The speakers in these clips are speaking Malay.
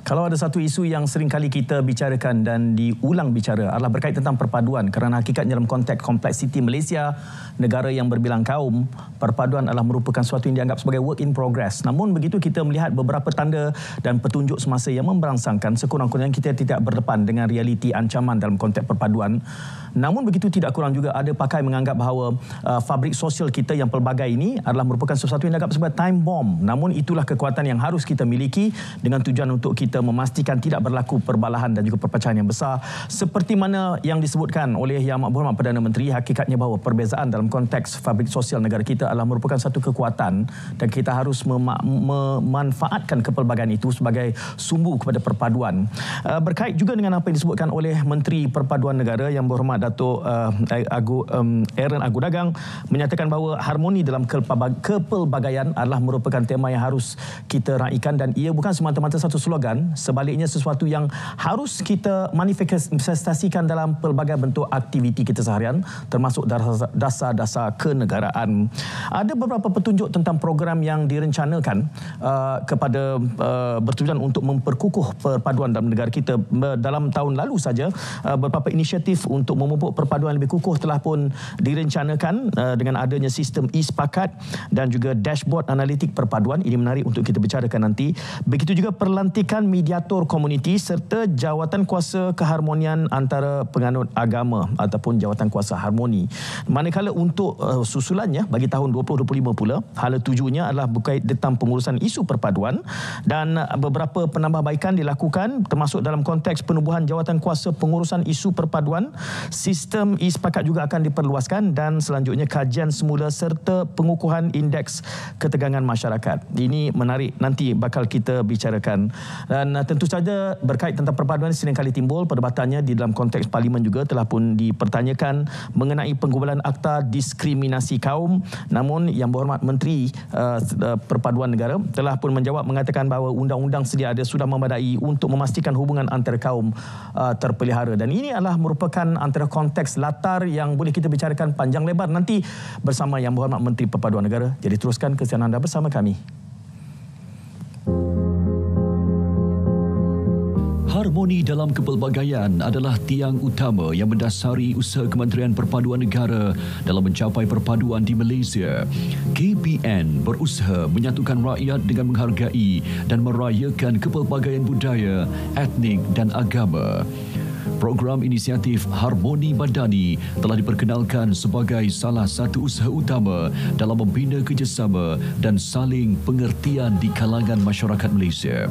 Kalau ada satu isu yang sering kali kita bicarakan dan diulang bicara adalah berkait tentang perpaduan, kerana hakikatnya dalam konteks kompleksiti Malaysia, negara yang berbilang kaum, perpaduan adalah merupakan sesuatu yang dianggap sebagai work in progress. Namun begitu kita melihat beberapa tanda dan petunjuk semasa yang memberangsangkan, sekurang-kurangnya kita tidak berdepan dengan realiti ancaman dalam konteks perpaduan. Namun begitu tidak kurang juga ada pakar menganggap bahawa fabrik sosial kita yang pelbagai ini adalah merupakan sesuatu yang dianggap sebagai time bomb. Namun itulah kekuatan yang harus kita miliki dengan tujuan untuk kita memastikan tidak berlaku perbalahan dan juga perpecahan yang besar. Seperti mana yang disebutkan oleh Yang Amat Berhormat Perdana Menteri, hakikatnya bahawa perbezaan dalam konteks fabrik sosial negara kita adalah merupakan satu kekuatan dan kita harus memanfaatkan kepelbagaian itu sebagai sumbu kepada perpaduan. Berkait juga dengan apa yang disebutkan oleh Menteri Perpaduan Negara Yang Berhormat Datuk Aaron Agudagang, menyatakan bahawa harmoni dalam kepelbagaian adalah merupakan tema yang harus kita raikan dan ia bukan semata-mata satu slogan, sebaliknya sesuatu yang harus kita manifestasikan dalam pelbagai bentuk aktiviti kita seharian, termasuk dasar-dasar kenegaraan. Ada beberapa petunjuk tentang program yang direncanakan kepada bertujuan untuk memperkukuh perpaduan dalam negara kita. Dalam tahun lalu saja, beberapa inisiatif untuk memupuk perpaduan lebih kukuh telah pun direncanakan dengan adanya sistem e-Sepakat dan juga dashboard analitik perpaduan. Ini menarik untuk kita bicarakan nanti. Begitu juga perlantikan mediator komuniti serta jawatan kuasa keharmonian antara penganut agama ataupun jawatan kuasa harmoni. Manakala untuk susulannya bagi tahun 2025 pula, hala tujunya adalah berkait tentang pengurusan isu perpaduan dan beberapa penambahbaikan dilakukan termasuk dalam konteks penubuhan jawatan kuasa pengurusan isu perpaduan. Sistem e-Sepakat juga akan diperluaskan dan selanjutnya kajian semula serta pengukuhan indeks ketegangan masyarakat. Ini menarik, nanti bakal kita bicarakan. Dan tentu saja berkait tentang perpaduan sering kali timbul perdebatannya di dalam konteks parlimen juga telah pun dipertanyakan mengenai penggubalan akta diskriminasi kaum. Namun Yang Berhormat Menteri Perpaduan Negara telah pun menjawab mengatakan bahawa undang-undang sedia ada sudah memadai untuk memastikan hubungan antara kaum terpelihara, dan ini adalah merupakan antara konteks latar yang boleh kita bicarakan panjang lebar nanti bersama Yang Berhormat Menteri Perpaduan Negara. Jadi teruskan kesiaran anda bersama kami. Harmoni dalam kepelbagaian adalah tiang utama yang mendasari usaha Kementerian Perpaduan Negara dalam mencapai perpaduan di Malaysia. KPN berusaha menyatukan rakyat dengan menghargai dan merayakan kepelbagaian budaya, etnik dan agama. Program inisiatif Harmoni Madani telah diperkenalkan sebagai salah satu usaha utama dalam membina kerjasama dan saling pengertian di kalangan masyarakat Malaysia.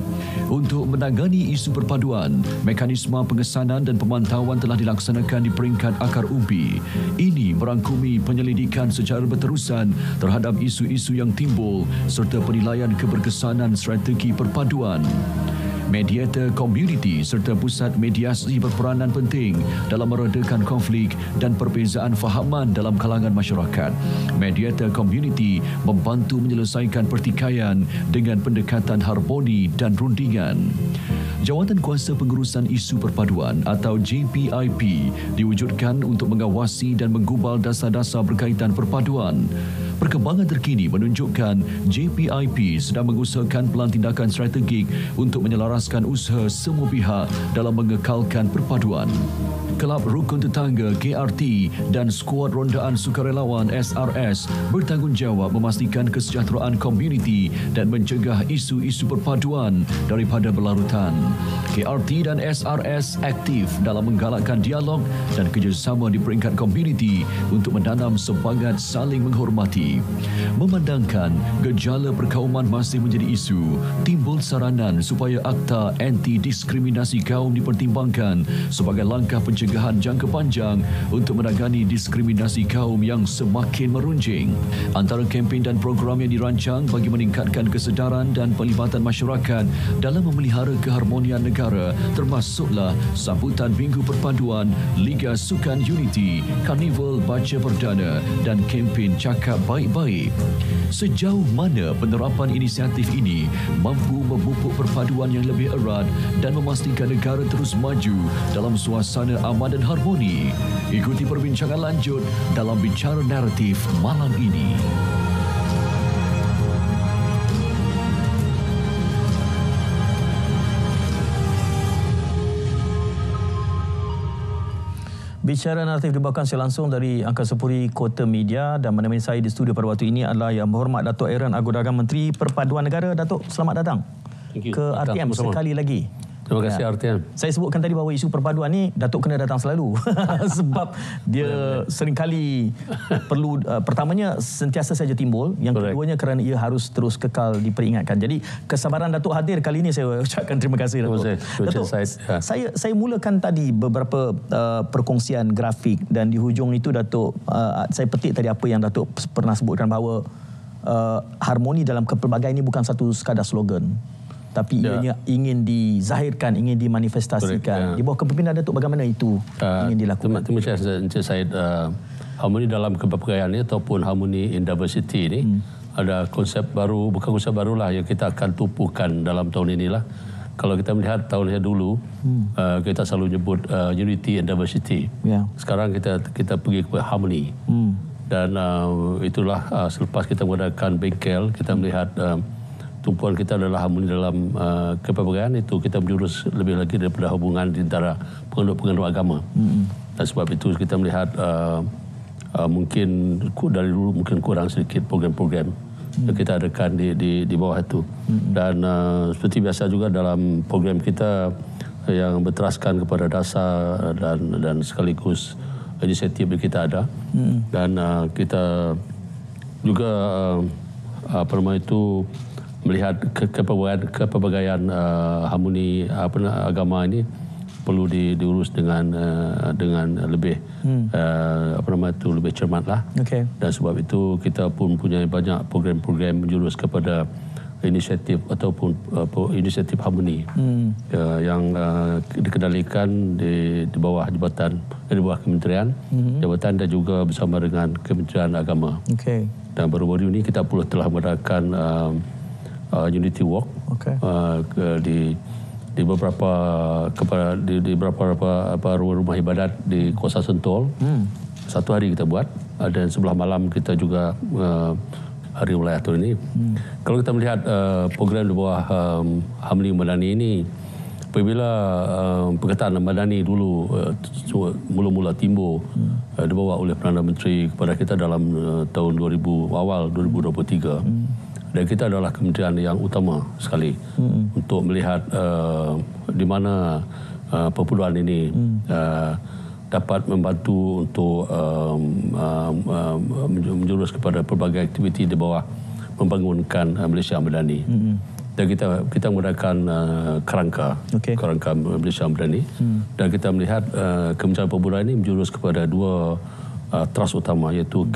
Untuk menangani isu perpaduan, mekanisme pengesanan dan pemantauan telah dilaksanakan di peringkat akar umbi. Ini merangkumi penyelidikan secara berterusan terhadap isu-isu yang timbul serta penilaian keberkesanan strategi perpaduan. Mediator Community serta pusat mediasi berperanan penting dalam meredakan konflik dan perbezaan fahaman dalam kalangan masyarakat. Mediator Community membantu menyelesaikan pertikaian dengan pendekatan harmoni dan rundingan. Jawatan Kuasa Pengurusan Isu Perpaduan atau JPIP diwujudkan untuk mengawasi dan menggubal dasar-dasar berkaitan perpaduan. Perkembangan terkini menunjukkan JPIP sedang mengusahakan pelan tindakan strategik untuk menyelaraskan usaha semua pihak dalam mengekalkan perpaduan. Kelab Rukun Tetangga KRT dan skuad rondaan sukarelawan SRS bertanggungjawab memastikan kesejahteraan komuniti dan mencegah isu-isu perpaduan daripada berlarutan. KRT dan SRS aktif dalam menggalakkan dialog dan kerjasama di peringkat komuniti untuk menanam semangat saling menghormati. Memandangkan gejala perkauman masih menjadi isu, timbul saranan supaya Akta Anti-Diskriminasi Kaum dipertimbangkan sebagai langkah pencegahan jangka panjang untuk menangani diskriminasi kaum yang semakin meruncing. Antara kempen dan program yang dirancang bagi meningkatkan kesedaran dan pelibatan masyarakat dalam memelihara keharmonian negara termasuklah sambutan Minggu Perpaduan, Liga Sukan Unity, Karnival Baca Perdana dan kempen Cakap Baik-Baik. Sejauh mana penerapan inisiatif ini mampu memupuk perpaduan yang lebih erat dan memastikan negara terus maju dalam suasana aman dan harmoni? Ikuti perbincangan lanjut dalam Bicara Naratif malam ini. Bicara naratif dibawakan secara langsung dari Angkasa Puri Kota Media, dan menemani saya di studio pada waktu ini adalah Yang Berhormat Datuk Aaron Agodagan, Menteri Perpaduan Negara. Datuk, selamat datang ke RTM sekali lagi. Terima kasih RTM. Saya sebutkan tadi bahawa isu perpaduan ni Datuk kena datang selalu sebab dia seringkali perlu, pertamanya sentiasa saja timbul, yang keduanya kerana ia harus terus kekal diperingatkan. Jadi kesabaran Datuk hadir kali ini saya ucapkan terima kasih Datuk. Datuk, saya mulakan tadi beberapa perkongsian grafik, dan di hujung itu Datuk, saya petik tadi apa yang Datuk pernah sebutkan bahawa harmoni dalam kepelbagaian ini bukan satu sekadar slogan, tapi ianya ingin dizahirkan, ingin dimanifestasikan. Di bawah kepimpinan Datuk, bagaimana itu ingin dilakukan? Terima kasih Encik Said. Harmoni dalam kepelbagaian ini ataupun harmoni in diversity ini ada konsep baru, bukan konsep barulah yang kita akan tumpukan dalam tahun inilah. Kalau kita melihat tahun yang dulu, kita selalu nyebut unity and diversity. Sekarang kita pergi ke harmony. Dan itulah selepas kita mengadakan bengkel, kita melihat tumpuan kita adalah harmoni dalam kepelbagaian itu, kita menjurus lebih lagi daripada hubungan di antara penganut-penganut agama. Dan sebab itu kita melihat mungkin dari dulu mungkin kurang sedikit program-program yang kita adakan di bawah itu. Dan seperti biasa juga dalam program kita yang berteraskan kepada dasar dan sekaligus inisiatif yang kita ada. Dan kita juga apa nama itu melihat kepelbagaian harmoni agama ini perlu diurus dengan lebih apa nama itu lebih cermatlah. Dan sebab itu kita pun punya banyak program-program menjurus kepada inisiatif ataupun inisiatif harmoni yang dikendalikan di bawah jabatan, di bawah kementerian jabatan dan juga bersama dengan Kementerian Agama. Dan baru-baru ini kita pun telah mengadakan Unity Walk di beberapa di beberapa rumah ibadat di kawasan Sentul. Satu hari kita buat, dan sebelah malam kita juga hari ulayah tahun ini. Kalau kita melihat program di bawah Harmoni Madani ini, apabila Perkataan Madani dulu mula-mula timbul dibawa oleh Perdana Menteri kepada kita dalam tahun 2023. Dan kita adalah kementerian yang utama sekali untuk melihat di mana perpaduan ini dapat membantu untuk menjurus kepada pelbagai aktiviti di bawah membangunkan Malaysia Madani. Dan kita menggunakan kerangka Malaysia Madani. Dan kita melihat Kementerian Perpaduan ini menjurus kepada dua trust utama, iaitu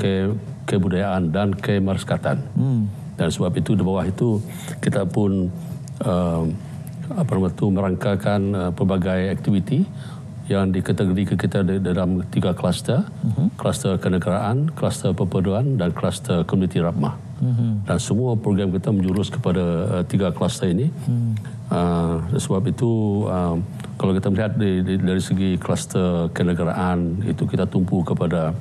kebudayaan dan kemasyarakat. Dan sebab itu di bawah itu kita pun merangkakan pelbagai aktiviti yang dikategorikan kita dalam 3 kluster. Kluster kenegaraan, kluster perpaduan dan kluster komuniti rahmah. Dan semua program kita menjurus kepada 3 kluster ini. Sebab itu kalau kita melihat dari segi kluster kenegaraan itu, kita tumpu kepada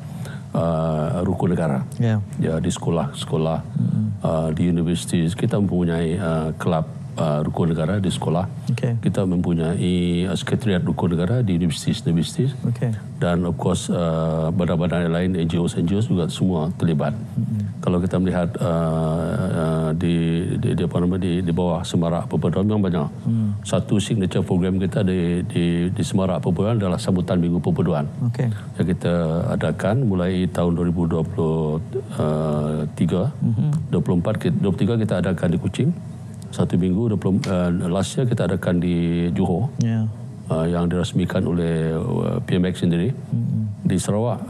rukun negara. Ya, di sekolah-sekolah, di universiti kita mempunyai kelab rukun negara di sekolah. Kita mempunyai sekretariat rukun negara di universiti. Dan of course badan-badan lain, NGOs juga semua terlibat. Kalau kita melihat di bawah Semarak Perpaduan memang banyak. Satu signature program kita di Semarak Perpaduan adalah sambutan Minggu Perpaduan. Yang kita adakan mulai tahun 2023 kita adakan di Kuching. Satu minggu, last year kita adakan di Johor, yang dirasmikan oleh PMX sendiri. Di Sarawak,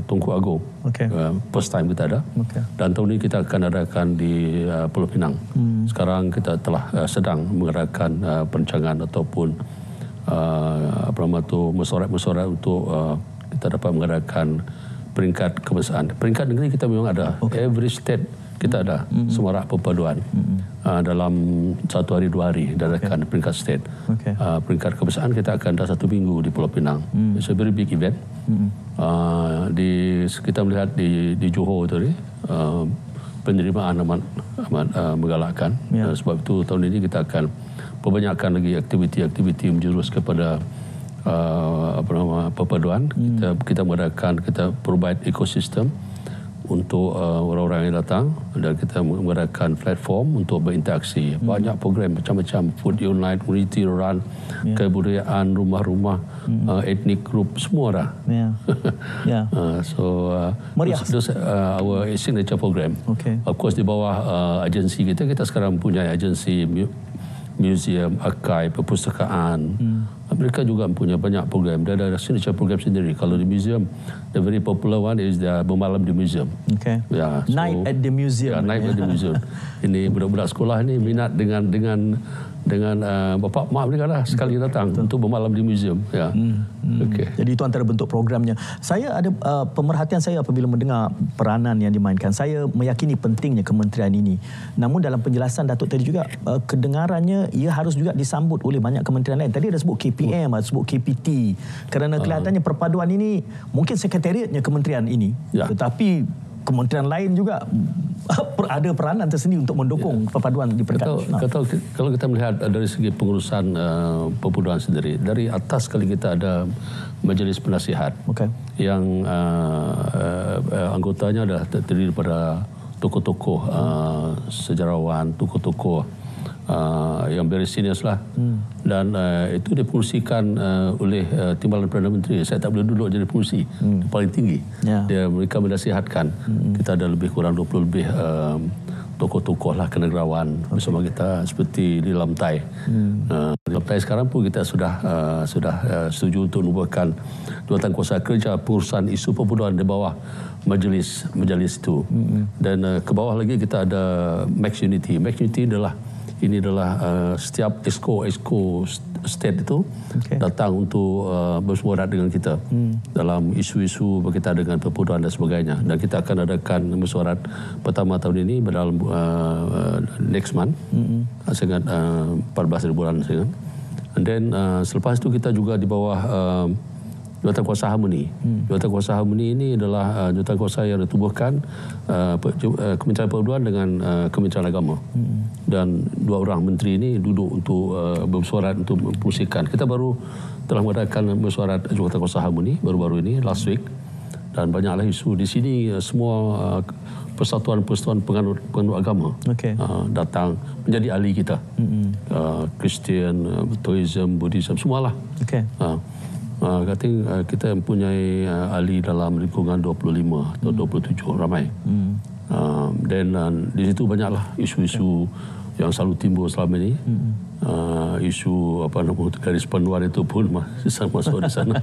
Tunku Agong, first time kita ada. Dan tahun ini kita akan adakan di Pulau Pinang. Sekarang kita telah sedang mengadakan perancangan ataupun mesyuarat untuk kita dapat mengadakan peringkat kebangsaan. Peringkat negeri kita memang ada. Every state kita ada Semarak Perpaduan. Dalam 1 hari 2 hari adakan peringkat state. Peringkat kebangsaan kita akan ada 1 minggu di Pulau Pinang. It's a very big event. Kita melihat di Johor tadi penerimaan amat menggalakkan. Sebab itu tahun ini kita akan perbanyakkan lagi aktiviti-aktiviti menjurus kepada perpaduan. Kita mengadakan, kita provide ekosistem untuk orang-orang yang datang, dan kita mengadakan platform untuk berinteraksi. Banyak program macam-macam, food online, community run, kebudayaan, rumah-rumah, ethnic group, semua dah. So those our signature program. Of course di bawah agensi kita sekarang mempunyai agensi museum, archive, perpustakaan. Mereka juga mempunyai banyak program. Dia ada signature program sendiri. Kalau di museum, the very popular one is bermalam di museum. Night at the museum. Night at the museum. Ini budak-budak sekolah ni minat dengan bapa mak mereka lah sekali datang untuk bermalam di museum. Jadi itu antara bentuk programnya. Saya ada pemerhatian saya apabila mendengar peranan yang dimainkan. Saya meyakini pentingnya kementerian ini. Namun dalam penjelasan Datuk tadi juga, kedengarannya ia harus juga disambut oleh banyak kementerian lain. Tadi ada sebut KPM, ada sebut KPT. Kerana kelihatannya perpaduan ini mungkin sekretariatnya kementerian ini, tetapi kementerian lain juga ada peranan tersendiri untuk mendukung perpaduan di peringkat nasional. Kalau kita melihat dari segi pengurusan perpaduan sendiri, dari atas kali kita ada majlis penasihat yang anggotanya adalah terdiri daripada tokoh-tokoh sejarawan, tokoh-tokoh yang very seniors lah, dan itu dipengurusikan oleh Timbalan Perdana Menteri. Saya tak boleh duduk jadi pengurusi paling tinggi. Mereka menasihatkan. Kita ada lebih kurang 20 lebih tokoh-tokoh lah kenegarawan bersama kita, seperti di Lamtai. Di Lamtai sekarang pun kita sudah setuju untuk menubuhkan jawatan kuasa kerja pengurusan isu perpaduan di bawah majlis itu. Dan ke bawah lagi kita ada Max Unity. Max Unity adalah setiap exco state itu datang untuk bersuara dengan kita dalam isu-isu berkaitan dengan perpaduan dan sebagainya. Dan kita akan adakan mesyuarat pertama tahun ini dalam next month, saya ingat 14 bulan saya ingat. And then selepas itu kita juga di bawah Jawatan Kuasa Harmoni. Jawatan Kuasa Harmoni ini adalah jawatan kuasa yang ditubuhkan Kementerian Perpaduan dengan Kementerian Agama. Dan dua orang menteri ini duduk untuk bersuarat untuk memfungsikan. Kita baru telah mengadakan mesyuarat Jawatan Kuasa Harmoni baru-baru ini, last week. Dan banyaklah isu di sini, semua persatuan-persatuan penganut agama datang menjadi ahli kita. Kristian, Taoism, Buddhism, semualah. Kita mempunyai ahli dalam lingkungan 25 atau 27 ramai. Dan di situ banyaklah isu-isu yang selalu timbul selama ini. Isu garis panduan itu pun masuk di sana.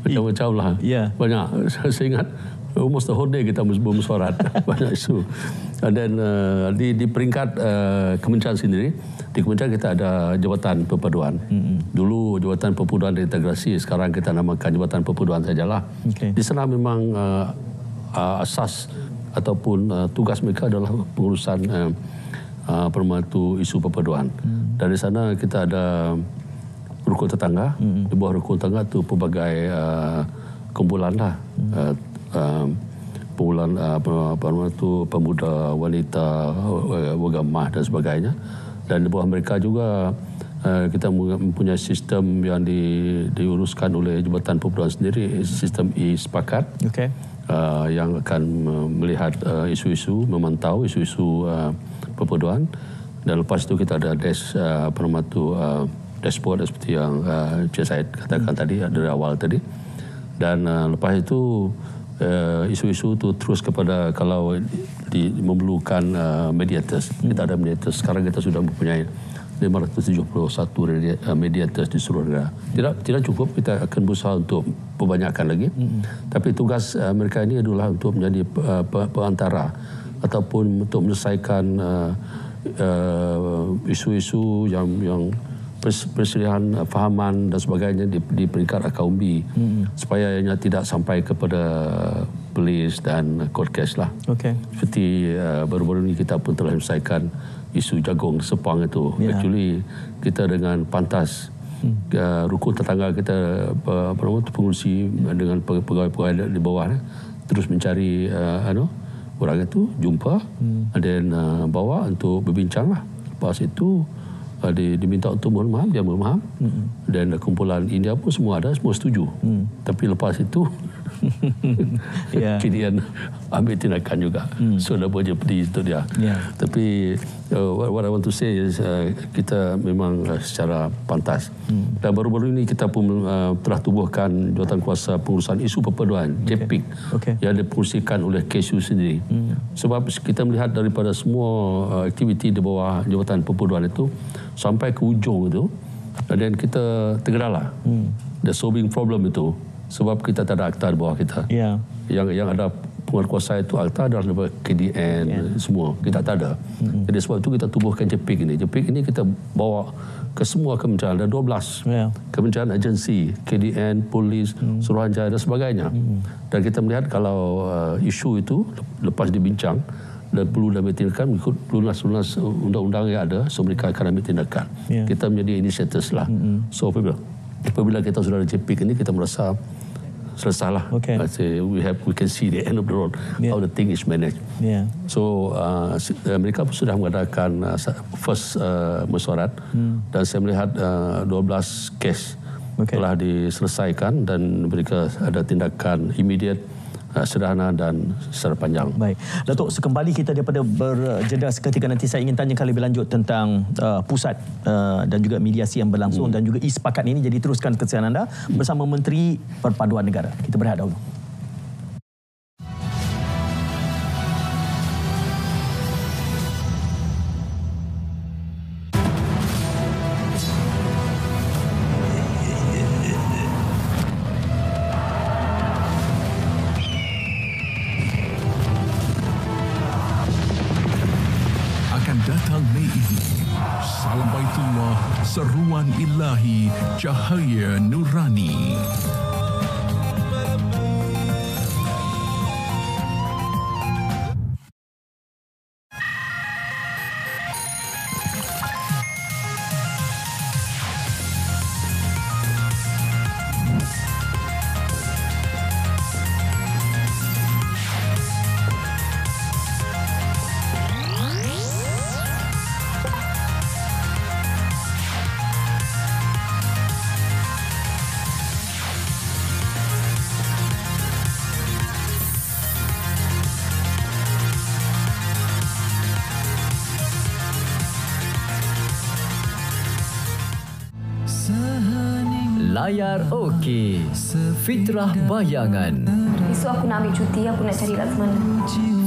Macam-macam lah. Banyak. Saya ingat almost the whole day kita bermesyuarat. Banyak isu. Dan di peringkat kementerian sendiri, di kementerian kita ada Jabatan Perpaduan. Dulu Jabatan Perpaduan dan Integrasi, sekarang kita namakan Jabatan Perpaduan sajalah. Di sana memang asas ataupun tugas mereka adalah pengurusan permatu isu perpaduan. Dari sana kita ada rukun tetangga. Di bawah rukun tetangga itu pelbagai kumpulan lah. Kumpulan pemuda, wanita, wagamah dan sebagainya. Dan di bawah mereka juga kita mempunyai sistem yang diuruskan oleh Jabatan Perpaduan sendiri, sistem e-sepakat. Yang akan melihat isu-isu, memantau isu-isu perpaduan. Dan lepas itu kita ada dashboard seperti yang Cik Said katakan tadi dari awal tadi. Dan lepas itu isu-isu itu terus kepada kalau memerlukan mediators. Kita ada mediators. Sekarang kita sudah mempunyai 571 mediators di seluruh negara. Tidak cukup, kita akan berusaha untuk perbanyakkan lagi. Tapi tugas mereka ini adalah untuk menjadi perantara ataupun untuk menyelesaikan isu-isu yang perselisihan fahaman dan sebagainya di peringkat akaumbi, supaya ianya tidak sampai kepada polis dan court case lah. Seperti baru-baru ini kita pun telah menyelesaikan isu jagung Sepang itu. Actually kita dengan pantas rukun tetangga kita pengurusi dengan pegawai-pegawai di bawah terus mencari orang itu, jumpa dan bawa untuk berbincang lah. Lepas itu diminta untuk mohon maaf, dia mohon maaf. Dan kumpulan India pun semua ada, semua setuju. Tapi lepas itu KDN ambil tindakan juga. So dah buat jeopardy untuk dia. Tapi what I want to say is kita memang secara pantas. Dan baru-baru ini kita pun telah tubuhkan Jawatan Kuasa Pengurusan Isu Perpaduan, JPIC, yang dipengurusikan oleh KSU sendiri. Sebab kita melihat daripada semua aktiviti di bawah Jawatan Perpaduan itu sampai ke ujung itu, dan kita tergedala. The solving problem itu sebab kita tak ada akta di bawah kita. Yang ada penguatkuasa itu akta adalah daripada KDN semua. Kita tak ada. Jadi sebab itu kita tubuhkan JPIC ini. JPIC ini kita bawa ke semua kementerian. Ada 12 kementerian agensi, KDN, polis, Suruhanjaya dan sebagainya. Dan kita melihat kalau isu itu lepas dibincang dan perlu diambil tindakan mengikut lunas-lunas undang-undang yang ada, so mereka akan ambil tindakan. Kita menjadi initiators lah. So apabila kita sudah ada JPIC ini, kita merasa selesailah. We can see the end of the road, how the thing is managed. So mereka pun sudah mengadakan first mesyuarat, dan saya melihat 12 kes telah diselesaikan dan mereka ada tindakan immediate, sederhana dan secara panjang. Baik. Datuk, sekembali kita daripada berjeda seketika, nanti saya ingin tanyakan lebih lanjut tentang pusat dan juga mediasi yang berlangsung dan juga sepakat ini. Jadi teruskan kesihatan anda bersama Menteri Perpaduan Negara. Kita berehat dahulu. Salam Baitullah, seruan ilahi, cahaya nurani. Layar okey, Fitrah Bayangan. Esok aku nak ambil cuti, aku nak cari Laksmana.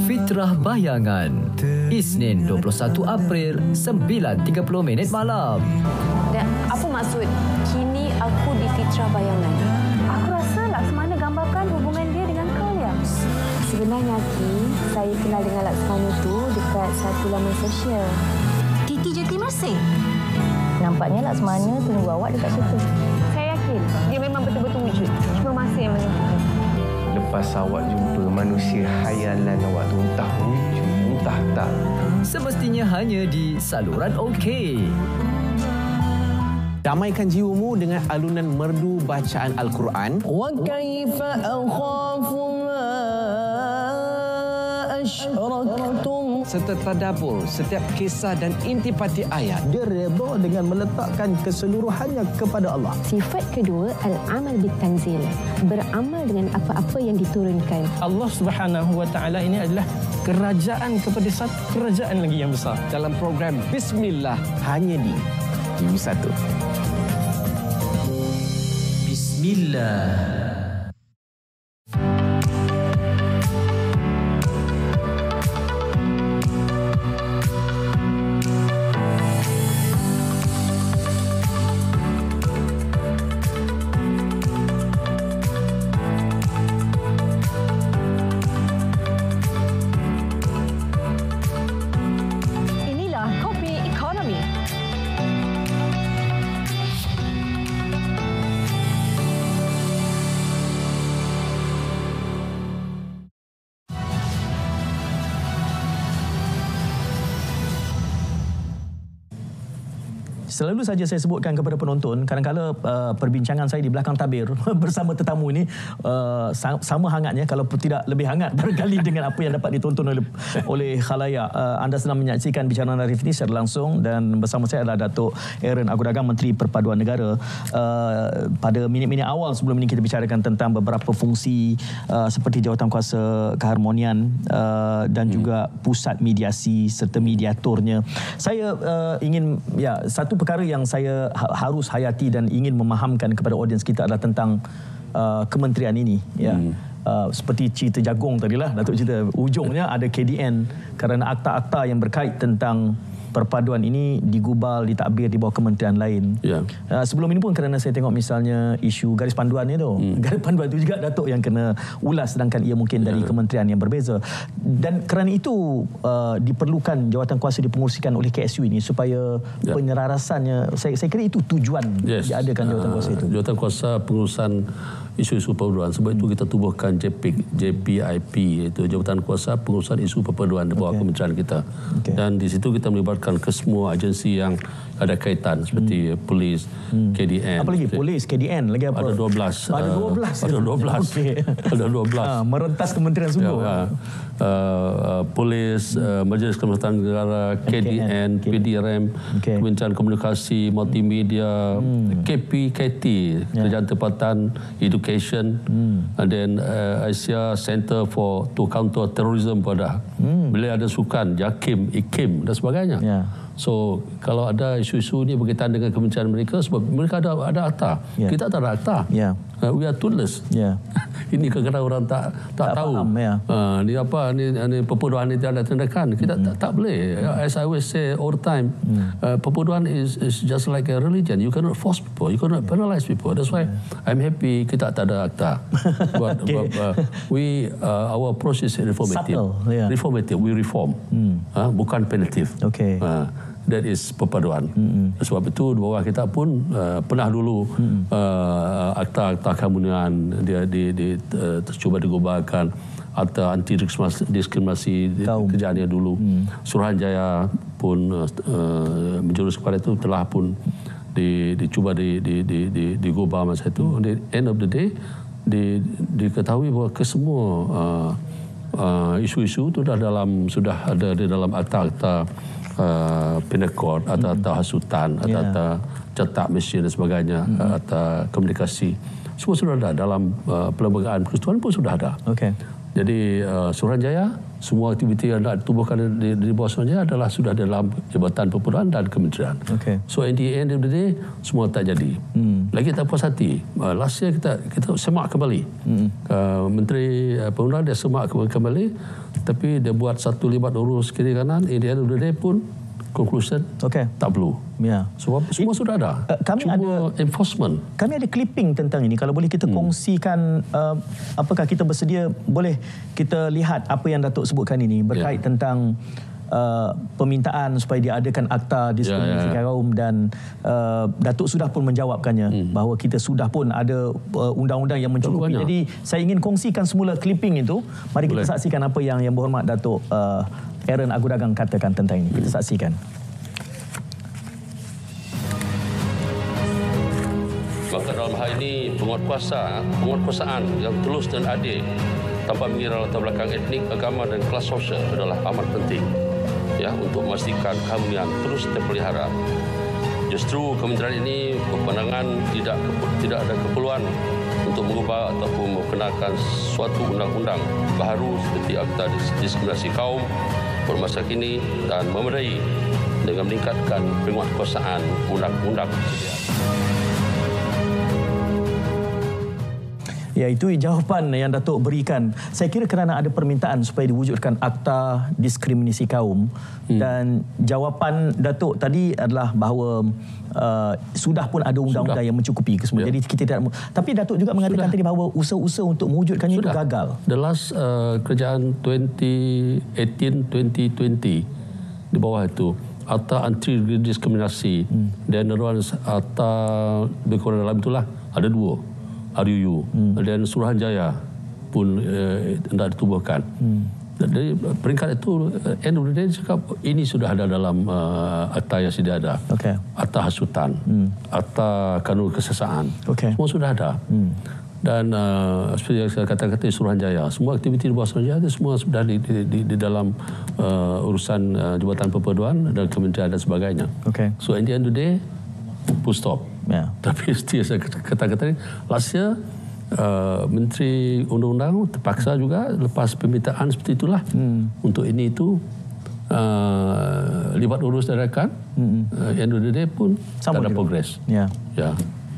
Fitrah Bayangan, Isnin 21 April 9.30 malam. Dan apa maksud kini aku di Fitrah Bayangan? Aku rasa Laksmana gambarkan hubungan dia dengan kau, ya? Sebenarnya, Ki, saya kenal dengan Laksmana tu dekat satu laman sosial. Titi Jati Mersing? Nampaknya Laksmana tunggu awak dekat situ. Saya yakin dia memang betul-betul wujud. Cuma masa yang menentukan. Lepas awak jumpa manusia khayalan awak tu, entah wujud, entah tak. Semestinya hanya di saluran okey. Damaikan jiwamu dengan alunan merdu bacaan Al-Quran. Wa kaifa akhafu ma asyraktum. Serta tadabbur setiap kisah dan intipati ayat. Dia redha dengan meletakkan keseluruhannya kepada Allah. Sifat kedua, al-amal bitanzil. Beramal dengan apa-apa yang diturunkan. Allah Subhanahu Wa Taala ini adalah kerajaan kepada satu kerajaan lagi yang besar. Dalam program Bismillah, hanya di TV1. Bismillah. selalu saja saya sebutkan kepada penonton, kadang-kadang perbincangan saya di belakang tabir bersama tetamu ini sama hangatnya, kalau tidak lebih hangat barangkali dengan apa yang dapat ditonton oleh khalayak. Anda sedang menyaksikan Bicara Arif ini secara langsung, dan bersama saya adalah Datuk Aaron Agu Dagang, Menteri Perpaduan Negara. Pada minit-minit awal sebelum ini kita bicarakan tentang beberapa fungsi seperti Jawatankuasa Keharmonian dan juga pusat mediasi serta mediatornya. Saya ingin, satu perkara yang saya harus hayati dan ingin memahamkan kepada audiens kita adalah tentang kementerian ini. Seperti cerita jagung tadilah, Datuk cerita, ujungnya ada KDN kerana akta-akta yang berkait tentang perpaduan ini digubal, ditadbir di bawah kementerian lain. Sebelum ini pun kerana saya tengok misalnya isu garis panduan itu, garis panduan itu juga Datuk yang kena ulas, sedangkan ia mungkin dari kementerian yang berbeza. Dan kerana itu diperlukan jawatankuasa dipengurusikan oleh KSU ini supaya penyelarasannya, saya kira itu tujuan diadakan jawatankuasa itu. Jawatankuasa pengurusan isu-isu perpaduan. Sebab itu kita tubuhkan JPIP, iaitu Jawatankuasa Pengurusan Isu Perpaduan di bawah kementerian kita. Dan di situ kita melibatkan ke semua agensi yang ada kaitan seperti polis, KDN. Apa lagi? Polis, KDN, lagi apa? Ada 12. Ada 12. Ada 12. Ada 12. Merentas kementerian semua. Polis, Majlis Keselamatan Negara, KDN, PDRM, Kementerian Komunikasi, Multimedia, KPKT, Kerajaan Tempatan, Education, and then Asia Center to Counter Terrorism pada. Bila ada sukan, JAKIM, IKIM dan sebagainya. So kalau ada isu-isu ini berkaitan dengan kementerian mereka, sebab mereka ada akta, kita tak ada akta. We are toothless. Ini kadang-kadang orang tak tahu. Ni apa, ni perpaduan ini tidak ada tindakan. Kita tak boleh. As I always say all the time, perpaduan is just like a religion. You cannot force people, you cannot penalize people. That's why I'm happy kita tak ada akta. But our approach is reformative. Reformative, we reform. Bukan punitive. That is perpaduan. Sebab itu di bawah kita pun pernah dulu akta-akta keharmonian dia cuba digubalkan, akta anti diskriminasi kerjaannya dulu. Suruhanjaya pun menjurus kepada itu, telah pun dicuba digubal masa itu. At the end of the day diketahui bahawa kesemua isu-isu itu sudah ada di dalam akta-akta penal court, atau hasutan, atau cetak mesin dan sebagainya, atau komunikasi, semua sudah ada dalam perlembagaan persekutuan pun sudah ada. Jadi Suruhanjaya, semua aktiviti yang ditubuhkan di bawah Suruhanjaya adalah sudah dalam Jabatan Perpaduan dan Kementerian. So at the end of the day semua tak jadi. Lagi tak puas hati. Last year kita semak kembali. Menteri Perundang dia semak kembali, tapi dia buat satu libat urus kiri kanan. At the end of the day pun conclusion tak perlu. Sebab semua sudah ada. Kami cuma ada enforcement. Kami ada clipping tentang ini. Kalau boleh kita kongsikan, apakah kita bersedia, boleh kita lihat apa yang Datuk sebutkan ini berkait tentang permintaan supaya diadakan akta diskriminasi kaum, dan Datuk sudah pun menjawabkannya bahawa kita sudah pun ada undang-undang yang mencukupi. Jadi saya ingin kongsikan semula clipping itu. Mari kita saksikan apa yang berhormat Datuk Aaron Agu Dagang katakan tentang ini. Kita saksikan. Maka dalam hal ini penguatkuasaan yang tulus dan adil tanpa mengira latar belakang etnik, agama dan kelas sosial adalah amat penting untuk memastikan keharmonian terus terpelihara. Justru kementerian ini berpandangan tidak ada keperluan untuk mengubah ataupun memperkenalkan suatu undang-undang baru seperti Akta Diskriminasi Kaum bermasa kini dan memadai dengan meningkatkan penguatkuasaan undang-undang sedia. Ya, itu jawapan yang Datuk berikan. Saya kira kerana ada permintaan supaya diwujudkan Akta Diskriminasi Kaum, dan jawapan Datuk tadi adalah bahawa sudah pun ada undang-undang yang mencukupi kesemua. Jadi kita tidak. Tapi Datuk juga mengatakan tadi bahawa usaha-usaha untuk mewujudkannya itu gagal. The last kerajaan 2018-2020 di bawah itu Akta Anti Diskriminasi dan Akta berkurang dalam itulah ada dua. RUU dan Suruhanjaya pun tidak ditubuhkan. Dari peringkat itu, end of the day cakap ini sudah ada dalam akta yang sudah ada. Akta hasutan, akta kanun kesesaan. Semua sudah ada. Dan seperti yang saya katakan di Suruhanjaya, semua aktiviti di bawah Suruhanjaya itu semua sudah di dalam urusan Jabatan Perpaduan dan Kementerian dan sebagainya. So at the end of the day, full stop. Tapi seperti saya katakan, last year Menteri Undang-Undang terpaksa juga lepas permintaan seperti itulah untuk ini itu libat urus dadakan. End of the day pun tak ada progres. Ya.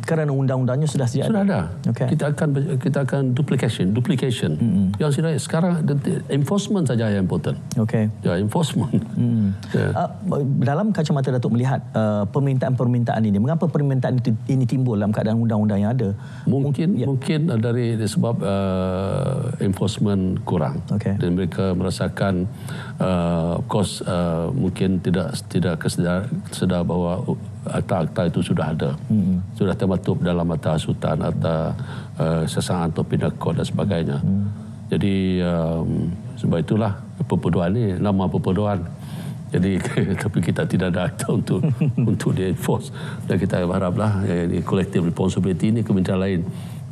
Kerana undang-undangnya sudah ada. Kita akan duplication. Yang sekarang enforcement saja yang important. Ya, enforcement. Dalam kacamata Datuk melihat permintaan-permintaan ini, mengapa permintaan ini timbul dalam keadaan undang-undang yang ada? Mungkin dari sebab enforcement kurang. Dan mereka merasakan of course mungkin tidak kesedar bahawa akta-akta itu sudah ada. Sudah termaktub dalam akta hasutan, akta sesaan atau pindah kod dan sebagainya. Jadi sebab itulah perpaduan ini nama perpaduan. Jadi tapi kita tidak ada akta untuk di-enforce. Dan kita berharaplah ini collective responsibility ini kementerian lain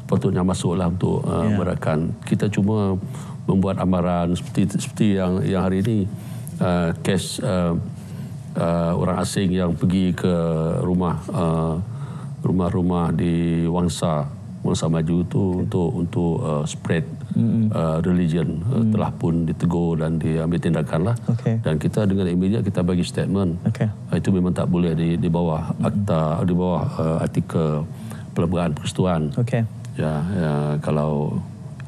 patutnya masuklah untuk merakan. Kita cuma membuat amaran seperti yang hari ini kes orang asing yang pergi ke rumah-rumah di Wangsa Maju itu untuk spread religion telah pun ditegur dan diambil tindakan lah. Dan kita dengan immediate kita bagi statement. Itu memang tak boleh di bawah akta, di bawah artikel pelbagai persekutuan. Ya, kalau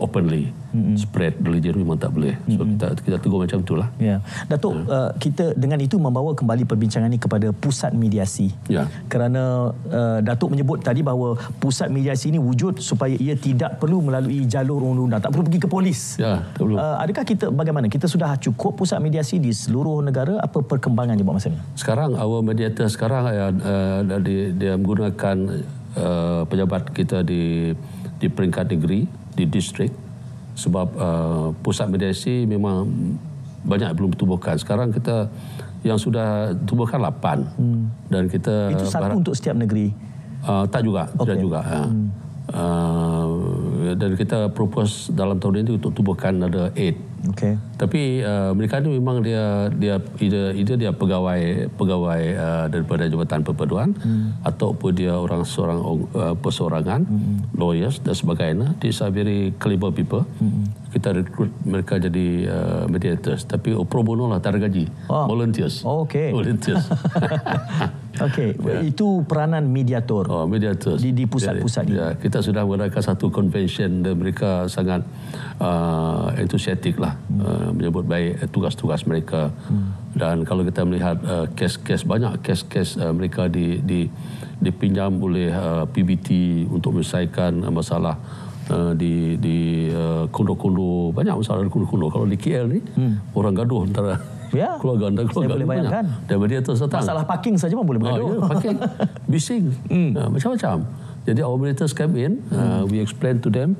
openly spread religion memang tak boleh. So kita tegur macam itulah. Datuk, kita dengan itu membawa kembali perbincangan ini kepada pusat mediasi. Kerana Datuk menyebut tadi bahawa pusat mediasi ini wujud supaya ia tidak perlu melalui jalur undang-undang, tak perlu pergi ke polis. Tak perlu. Adakah kita bagaimana? Kita sudah cukup pusat mediasi di seluruh negara? Apa perkembangannya buat masa ini? Sekarang our mediator sekarang dia menggunakan pejabat kita di peringkat negeri, di distrik, sebab pusat mediasi memang banyak belum tubuhkan. Sekarang kita yang sudah tubuhkan 8 dan kita itu satu untuk setiap negeri. Tak juga, tidak juga. Dan kita propose dalam tahun ini untuk tubuhkan ada 8. Tapi mereka ni memang dia pegawai daripada Jabatan Perpaduan ataupun dia seorang perseorangan, lawyers dan sebagainya. These are very clever people. Kita rekrut mereka jadi mediators, tapi pro bono lah, tak ada gaji. Volunteers. Volunteers. Itu peranan mediator. Mediators di pusat-pusat ini. Kita sudah mengadakan satu convention dan mereka sangat entusiastik lah, menyebut baik tugas-tugas mereka. Dan kalau kita melihat kes-kes, banyak kes-kes mereka dipinjam oleh PBT untuk menyelesaikan masalah di kondo-kondo. Banyak masalah di kondo-kondo. Kalau di KL ni orang gaduh antara keluarga anda, saya boleh bayangkan. Daripada dia tersetang. Masalah parking saja pun boleh bergaduh. Parking, bising, macam-macam. Jadi our mediators come in, we explain to them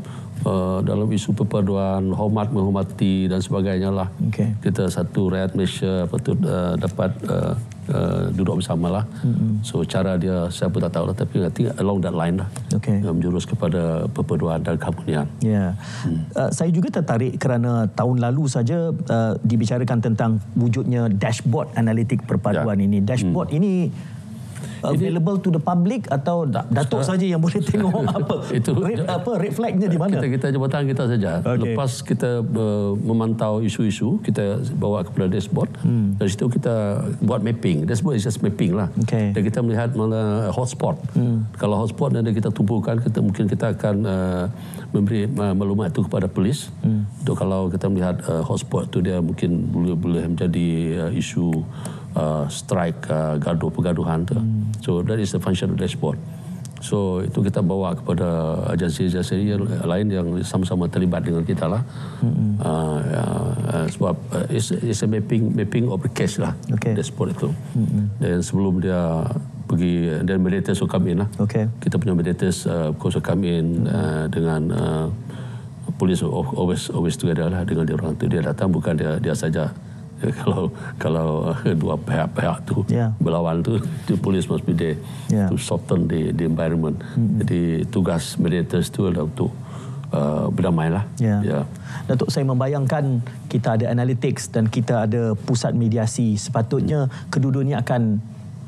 dalam isu perpaduan, menghormati dan sebagainya lah. Kita satu rakyat Malaysia patut dapat duduk bersama lah. So cara dia saya pun tak tahu lah, tapi I think along that line lah, menjurus kepada perpaduan dan keharmonian. Saya juga tertarik kerana tahun lalu saja dibicarakan tentang wujudnya dashboard analitik perpaduan ini. Dashboard ini available to the public atau Datuk saja yang boleh tengok apa red flagnya di mana? Kita jabatan kita saja. Lepas kita memantau isu-isu, kita bawa kepada dashboard. Dari situ kita buat mapping. Dashboard is just mapping lah. Dan kita melihat mana hotspot. Kalau hotspot nanti kita tumpukan, mungkin kita akan memberi maklumat itu kepada polis. Untuk kalau kita melihat hotspot itu dia mungkin boleh menjadi isu strike, pergaduhan tu. So that is the function of the dashboard. So itu kita bawa kepada agensi-agensi yang lain yang sama-sama terlibat dengan kita lah. Sebab it's a mapping of the case lah, dashboard itu. Dan sebelum dia pergi, dan mediators will come in lah. Kita punya mediators will come in dengan polis always together lah dengan dia orang tu. Dia datang bukan dia saja. Kalau dua pihak tu berlawan tu, the police must be there to soften the environment. Jadi tugas mediators tu adalah untuk berdamai lah. Datuk, saya membayangkan kita ada analytics dan kita ada pusat mediasi. Sepatutnya kedua-duanya akan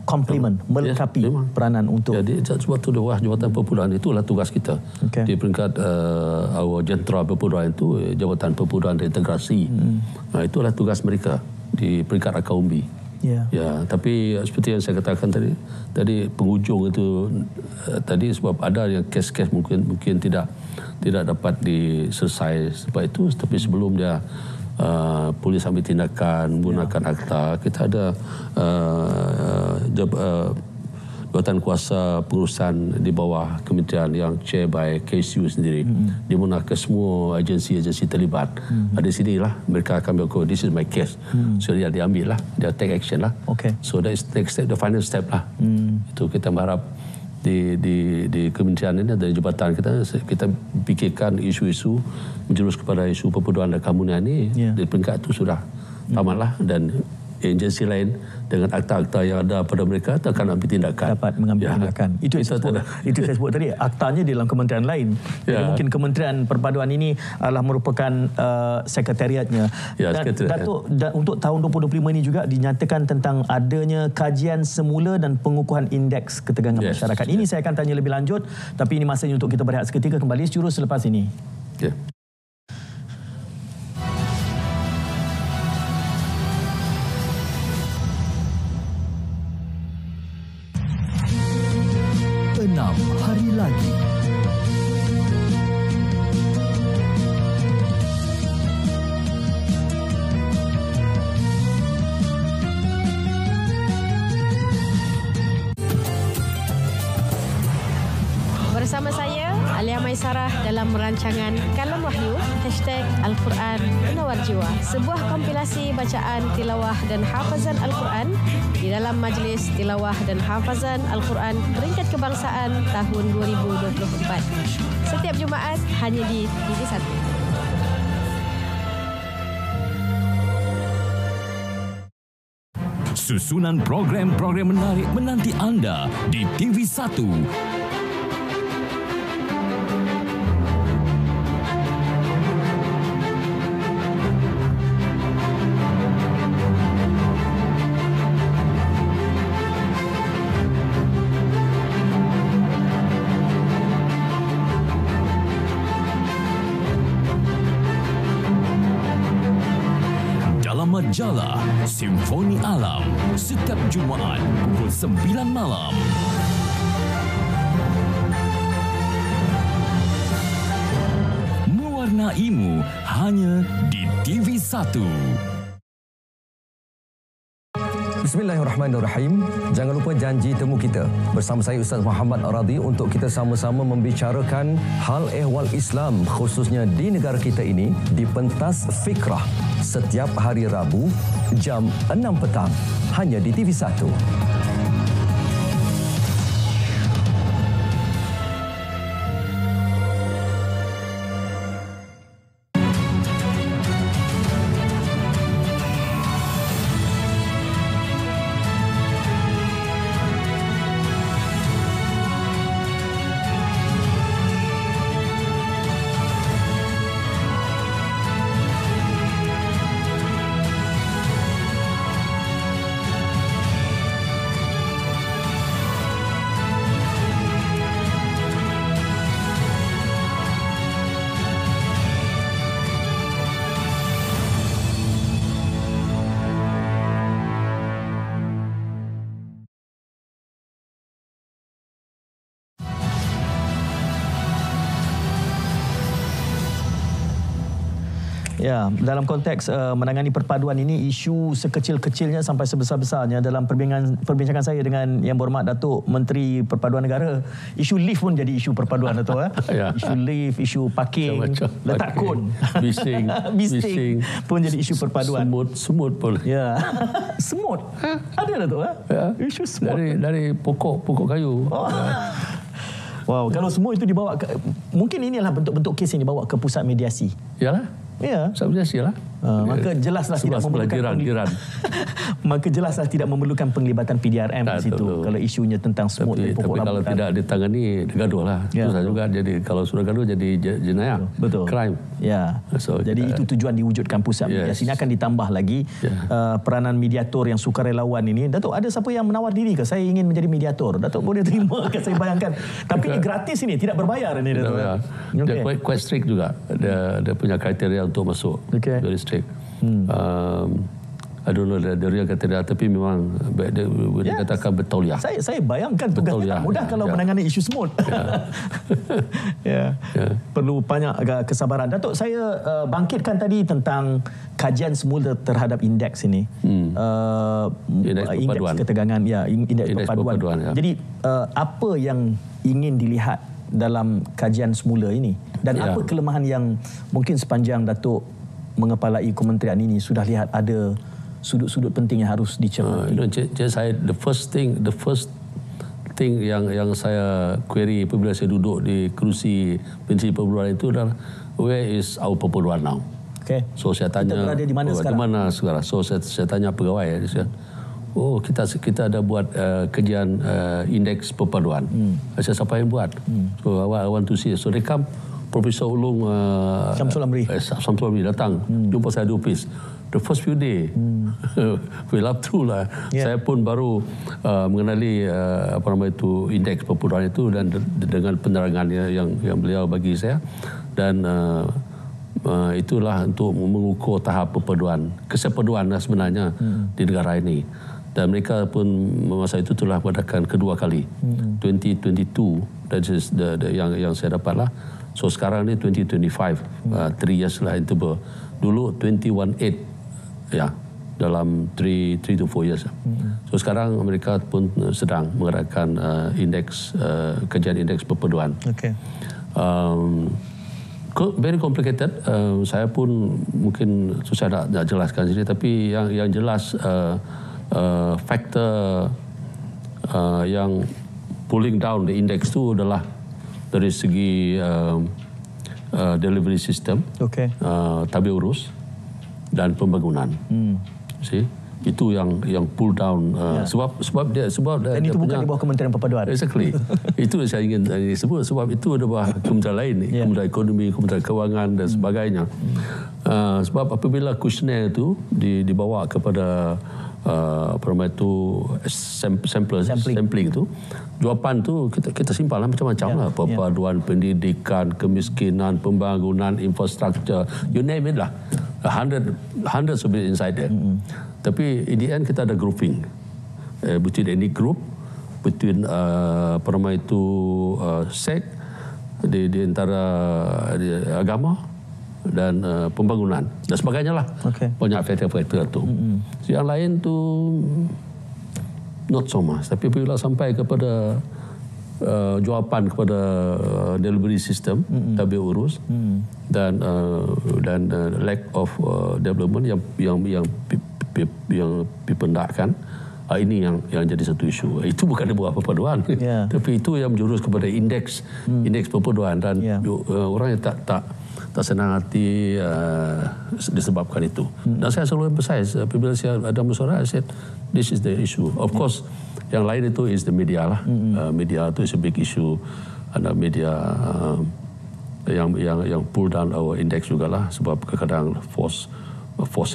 komplement, melengkapi peranan untuk. Jadi sebab tu Jabatan Perpuluhan itulah tugas kita. Di peringkat our jentera perpuluhan itu Jabatan Perpuluhan Reintegrasi. Itulah tugas mereka di peringkat Akaumbi. Tapi seperti yang saya katakan tadi penghujung itu tadi sebab ada yang kes-kes mungkin tidak dapat diselesai sebab itu, tapi sebelum dia polis ambil tindakan menggunakan akta, kita ada jabatan kuasa pengurusan di bawah kementerian yang chair by KSU sendiri, di mana ke semua agensi-agensi terlibat. Di sinilah mereka akan berkata, this is my case. So dia ambil lah, dia take action lah. So that is next step, the final step lah. Itu kita berharap di kementerian ini, dari jabatan kita fikirkan isu-isu menjurus kepada isu perpaduan dan keamunan ini. Di peringkat itu sudah tamatlah, dan agensi lain dengan akta-akta yang ada pada mereka akan ambil tindakan. Dapat mengambil tindakan. Itu saya sebut tadi, aktanya di dalam kementerian lain. Jadi mungkin Kementerian Perpaduan ini adalah merupakan sekretariatnya. Datuk, untuk tahun 2025 ini juga dinyatakan tentang adanya kajian semula dan pengukuhan indeks ketegangan masyarakat. Ini saya akan tanya lebih lanjut, tapi ini masanya untuk kita berehat seketika. Kembali jurus selepas ini. Hari lagi. Bersama saya Alia Maisarah dalam rancangan Kalam Wahyu #Al-Quran Menawar Jiwa, sebuah kompilasi bacaan tilawah dan hafazan Al-Quran di dalam Majlis Tilawah dan Hafazan Al-Quran Peringkat Kebangsaan tahun 2024. Setiap Jumaat hanya di TV1. Susunan program-program menarik menanti anda di TV1. Majalah Simfoni Alam setiap Jumaat pukul 9 malam. Mewarnaimu hanya di TV1. Bismillahirrahmanirrahim. Jangan lupa janji temu kita bersama saya Ustaz Muhammad Aradi untuk kita sama-sama membicarakan hal ehwal Islam khususnya di negara kita ini di Pentas Fikrah setiap hari Rabu jam 6 petang hanya di TV1. Ya, dalam konteks menangani perpaduan ini, isu sekecil-kecilnya sampai sebesar-besarnya. Dalam perbincangan saya dengan Yang Berhormat Datuk Menteri Perpaduan Negara, isu lift pun jadi isu perpaduan, Datuk. Isu lift, isu parking, letak kon, bising pun jadi isu perpaduan. Semut pun. Ya, semut. Ada, Datuk. Isu semut. Dari pokok kayu. Wow, kalau semua itu dibawa ke, mungkin inilah bentuk-bentuk kes yang dibawa ke pusat mediasi. Yalah. Ya. Pusat mediasi lah. Maka jelaslah tidak memerlukan maka jelaslah tidak memerlukan penglibatan PDRM di situ. Kalau isunya tentang smooth tapi kalau tidak ditangani gaduh lah. Susah juga. Jadi kalau sudah gaduh jadi jenayah. Betul. Crime. Ya. So, jadi itu tujuan diwujudkan pusat mediasi. Ini akan ditambah lagi peranan mediator yang sukarelawan ini. Datuk, ada siapa yang menawar diri ke saya ingin menjadi mediator? Datuk boleh terima ke saya bayangkan. Tapi ini gratis ini, tidak berbayar ini Datuk. Dia quite strict juga. Dia punya kriteria untuk masuk. Very strict. I don't know the real kriteria, tapi memang dia katakan betauliah. Saya bayangkan tugas tak mudah kalau menangani isu smooth. Perlu banyak kesabaran. Datuk, saya bangkitkan tadi tentang kajian semula terhadap indeks ini. Indeks ketegangan, indeks perpaduan. Jadi apa yang ingin dilihat dalam kajian semula ini dan apa kelemahan yang mungkin sepanjang Datuk mengepalai kementerian ini sudah lihat ada sudut-sudut penting yang harus dicermati? The first thing yang saya query apabila saya duduk di kerusi Menteri Perpaduan itu adalah where is our perpaduan now? Okay. So saya tanya kita berada di mana sekarang? So saya tanya pegawai dia. Oh, kita ada buat kajian indeks perpaduan. Saya siapa yang buat? So I want to see. So they come. Profesor Ulung Syamsul Amri datang jumpa saya di office. The first few day we lap through lah. Saya pun baru mengenali indeks perpaduan itu dan dengan penerangan yang beliau bagi saya dan itulah untuk mengukur tahap perpaduan kesepaduan sebenarnya di negara ini. Dan mereka pun masa itu telah mengadakan kedua kali 2022 that is yang saya dapat lah. So sekarang ni 2025 3 years lah interval. Dulu 2018 dalam 3 to 4 years. So sekarang mereka pun sedang mengadakan indeks kajian indeks perpaduan. Very complicated. Saya pun mungkin susah nak jelaskan sini, tapi yang jelas faktor yang pulling down the index tu adalah dari segi delivery system, tabir urus dan pembangunan. See? Itu yang pull down sebab dia dan itu bukan di bawah Kementerian Perpaduan. Exactly. Itu saya ingin sebut sebab itu ada bawah kementerian lain, Kementerian Ekonomi, Kementerian Kewangan dan sebagainya. Sebab apabila kuesioner itu dibawa kepada sampling itu, jawapan tu kita simpan lah macam-macam lah. Perpaduan, pendidikan, kemiskinan, pembangunan, infrastruktur, you name it lah. Hundreds of it inside there. Tapi in the end kita ada grouping between any group, between sect di antara agama dan pembangunan dan sebagainya lah. Banyak faktor-faktor tu. Yang lain tu not so much. Tapi bila sampai kepada jawapan kepada delivery system, tabir urus dan lack of development yang dipendakkan, ini yang jadi satu isu. Itu bukan di bawah perpaduan, tapi itu yang menjurus kepada indeks perpaduan dan orang yang tak senang hati disebabkan itu. Dan saya selalu emphasize apabila saya ada mesyuarat, I said this is the issue. Of course, yang lain itu is the media lah. Media itu is a big issue. Ada media yang pull down our index jugalah sebab kadang-kadang force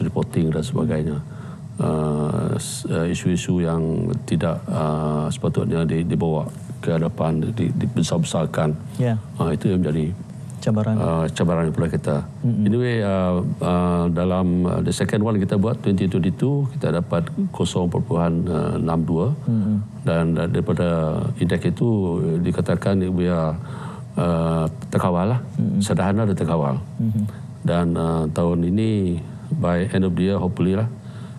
reporting dan sebagainya. Isu-isu yang tidak sepatutnya dibawa ke hadapan, dibesar-besarkan. Itu yang menjadi cabaran pula kita. Anyway, dalam the second one kita buat 2022 kita dapat 0.62 dan daripada indeks itu dikatakan we are terkawal lah, sederhana dan terkawal. Dan tahun ini by end of the year hopefully lah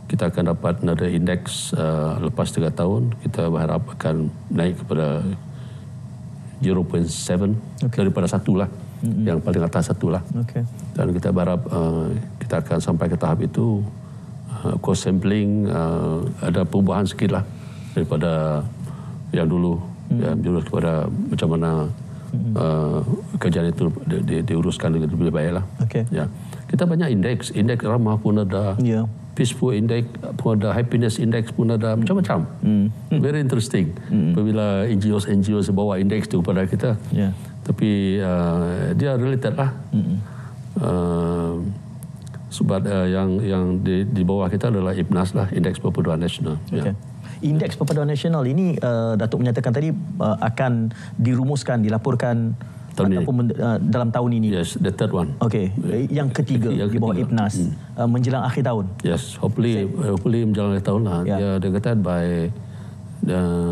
kita akan dapat another index lepas 3 tahun. Kita berharap akan naik kepada 0.7 daripada 1 lah. Yang paling atas 1 lah. Dan kita berharap kita akan sampai ke tahap itu. Cost sampling ada perubahan sikit lah daripada yang dulu menjurus kepada macam mana kerjaan itu diuruskan dengan lebih baik lah. Ya. Kita banyak indeks ramah pun ada, peaceful index pun ada, happiness index pun ada, macam-macam. Very interesting. Apabila NGOs bawa indeks itu kepada kita. Tapi dia related lah. Sebab yang di bawah kita adalah IPNAS lah, Indeks Perpaduan Nasional. Indeks Perpaduan Nasional ini Datuk menyatakan tadi akan dirumuskan, dilaporkan ataupun dalam tahun ini. Yes, the third one. Okey, yang ketiga di bawah IPNAS menjelang akhir tahun. Yes, hopefully menjelang akhir tahun lah. Dia kata by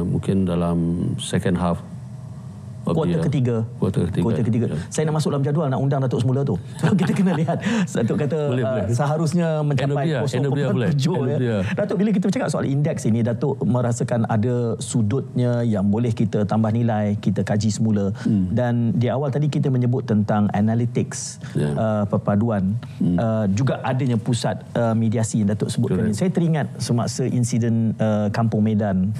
mungkin dalam second half. Kuartal ketiga. Saya nak masuk dalam jadual nak undang Datuk semula tu. Kita kena lihat. Datuk kata seharusnya mencapai 0.7. Datuk, bila kita bercakap soal indeks ini, Datuk merasakan ada sudutnya yang boleh kita tambah nilai, kita kaji semula. Dan di awal tadi kita menyebut tentang analytics perpaduan. Juga adanya pusat mediasi yang Datuk sebutkan. Saya teringat semasa insiden Kampung Medan.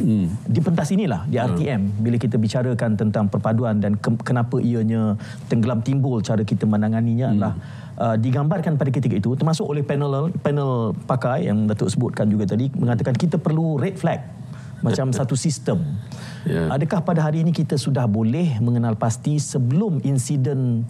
Di pentas inilah, di RTM, bila kita bicarakan tentang perpaduan dan kenapa ianya tenggelam timbul, cara kita menanganinya adalah digambarkan pada ketika itu, termasuk oleh panel pakar yang Datuk sebutkan juga tadi, mengatakan kita perlu red flag macam satu sistem. Adakah pada hari ini kita sudah boleh mengenal pasti sebelum insiden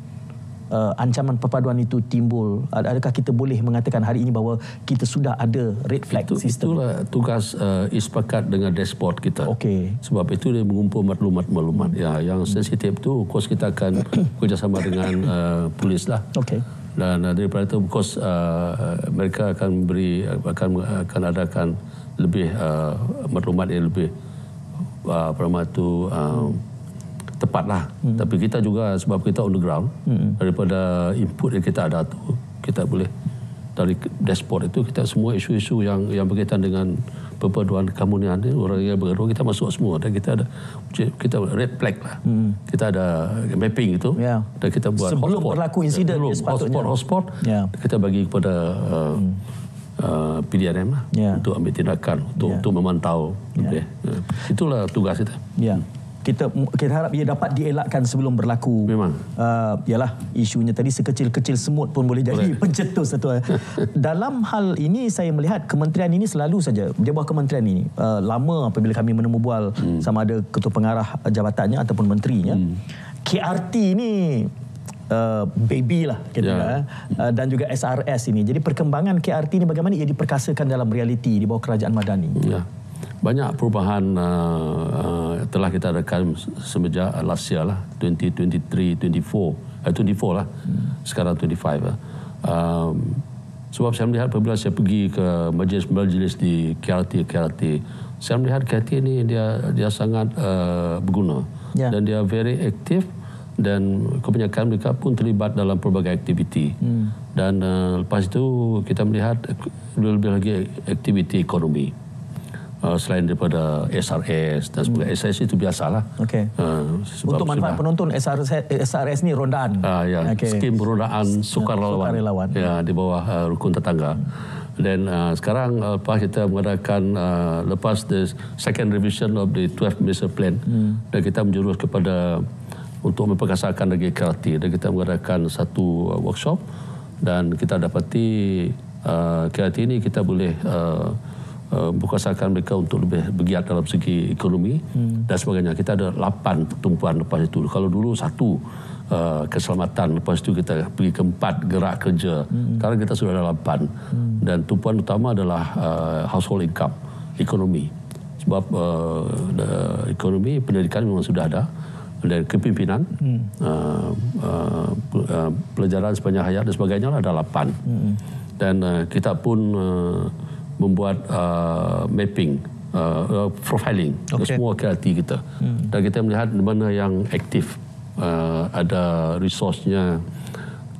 ancaman perpaduan itu timbul, adakah kita boleh mengatakan hari ini bahawa kita sudah ada red flag sistem? Itulah tugas ispakat dengan dashboard kita. Sebab itu dia mengumpul maklumat-maklumat yang sensitif tu, of course kita akan kerjasama dengan polis lah. Dan daripada itu, of course mereka akan akan adakan lebih maklumat yang lebih tepatlah. Tapi kita juga, sebab kita on the ground, daripada input yang kita ada tu, kita boleh dari dashboard itu, kita semua isu-isu yang berkaitan dengan perpaduan komunian ni, orang yang bergaduh, kita masuk semua. Dan kita red flag lah. Kita ada mapping itu. Dan kita buat sebelum berlaku insiden sepatutnya. Hotspot. Kita bagi kepada PDRM lah, untuk ambil tindakan, untuk memantau. Itulah tugas kita. Kita harap ia dapat dielakkan sebelum berlaku. Memang. Ialah isunya tadi, sekecil-kecil semut pun boleh jadi pencetus satu. Dalam hal ini saya melihat kementerian ini selalu saja, di bawah kementerian ini, lama apabila kami menemu bual sama ada ketua pengarah jabatannya ataupun menterinya, KRT ini baby lah dan juga SRS ini. Jadi perkembangan KRT ini bagaimana ia diperkasakan dalam realiti di bawah kerajaan Madani? Banyak perubahan telah kita adakan semenjak last year lah, 24 lah, sekarang 25 lah. Sebab saya melihat apabila saya pergi ke majlis di KRT, saya melihat KRT ini dia sangat berguna dan dia very aktif, dan kebanyakan mereka pun terlibat dalam pelbagai aktiviti. Dan lepas itu kita melihat lebih lagi aktiviti ekonomi. Selain daripada SRS dan sebagainya. SRS itu biasalah. Untuk manfaat penonton, SRS ni rondaan. Skim rondaan sukarelawan. Di bawah rukun tetangga. Dan sekarang lepas kita mengadakan lepas the second revision of the 12th Master Plan, dan kita menjurus kepada untuk memperkasakan lagi KRT, dan kita mengadakan satu workshop, dan kita dapati KRT ini kita boleh memperkasakan mereka untuk lebih bergiat dalam segi ekonomi dan sebagainya. Kita ada 8 tumpuan lepas itu. Kalau dulu 1 keselamatan, lepas itu kita pergi ke 4 gerak kerja. Sekarang kita sudah ada 8. Dan tumpuan utama adalah household income, ekonomi. Sebab ekonomi, pendidikan memang sudah ada, dan kepimpinan, pelajaran sepanjang hayat dan sebagainya ada 8. Dan kita pun membuat mapping, profiling semua KRT kita. Dan kita melihat mana yang aktif, ada resource-nya,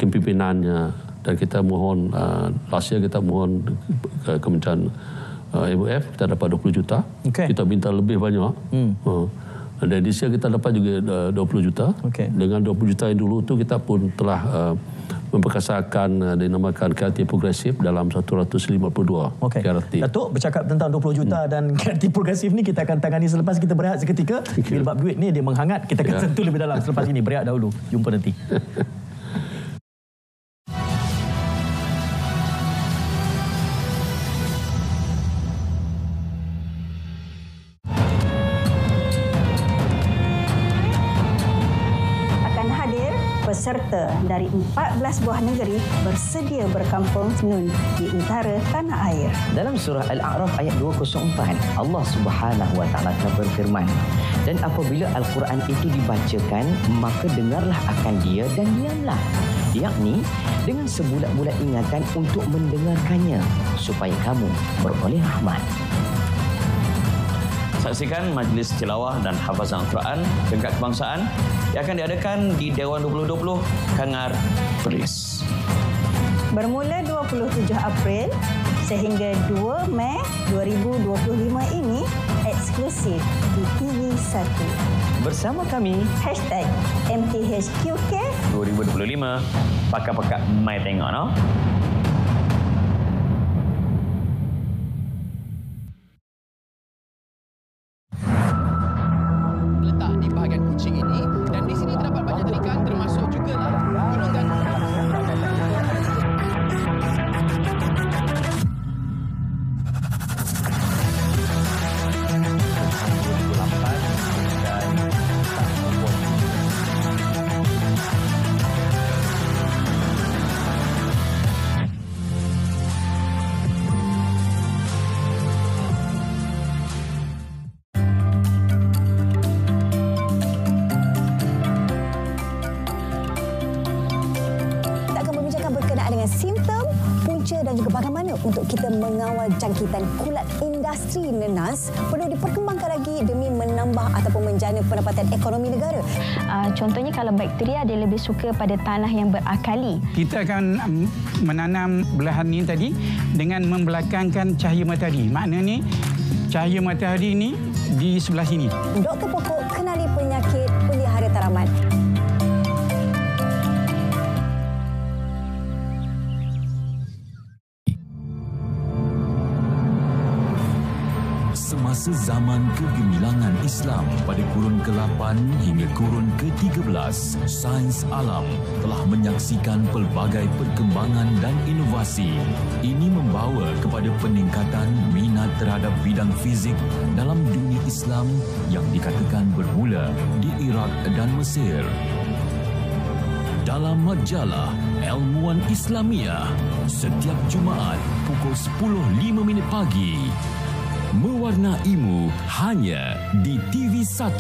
kepimpinannya, dan kita mohon, last year kita mohon ke Kementerian MOF, kita dapat 20 juta. Kita minta lebih banyak. Dan di sini kita dapat juga 20 juta. Dengan 20 juta yang dulu tu kita pun telah memperkasakan dinamakan KRT progresif dalam 152 KRT. Datuk bercakap tentang 20 juta dan KRT progresif ni kita akan tangani selepas kita berehat seketika. Bila bab duit ni dia menghangat, kita akan sentuh lebih dalam selepas ini. Berehat dahulu. Jumpa nanti. Peserta dari 14 buah negeri bersedia berkampung Nun di utara tanah air. Dalam surah Al-A'raf ayat 204, Allah Subhanahu Wa Taala telah berfirman, dan apabila Al-Quran itu dibacakan, maka dengarlah akan dia dan diamlah. Yakni dengan sebulat-bulat ingatan untuk mendengarkannya supaya kamu beroleh rahmat. Saksikan majlis tilawah dan hafazan Al-Quran tingkat kebangsaan yang akan diadakan di Dewan 2020 Kangar Perlis. Bermula 27 April sehingga 2 Mei 2025 ini eksklusif di TV1. Bersama kami #MTHQK 2025 pakak-pakak mai tengok no. untuk kita mengawal jangkitan kulat industri nenas perlu diperkembangkan lagi demi menambah ataupun menjana pendapatan ekonomi negara. Contohnya kalau bakteria dia lebih suka pada tanah yang berakali. Kita akan menanam belahan ini tadi dengan membelakangkan cahaya matahari. Maknanya cahaya matahari ini di sebelah sini. Doktor Pokok kenali penyakit pelihara tanaman. Semasa zaman kegemilangan Islam pada kurun ke-8 hingga kurun ke-13, sains alam telah menyaksikan pelbagai perkembangan dan inovasi. Ini membawa kepada peningkatan minat terhadap bidang fizik dalam dunia Islam yang dikatakan bermula di Iraq dan Mesir. Dalam majalah Ilmuwan Islamiyah, setiap Jumaat pukul 10.05 pagi. Mewarnaimu hanya di TV1.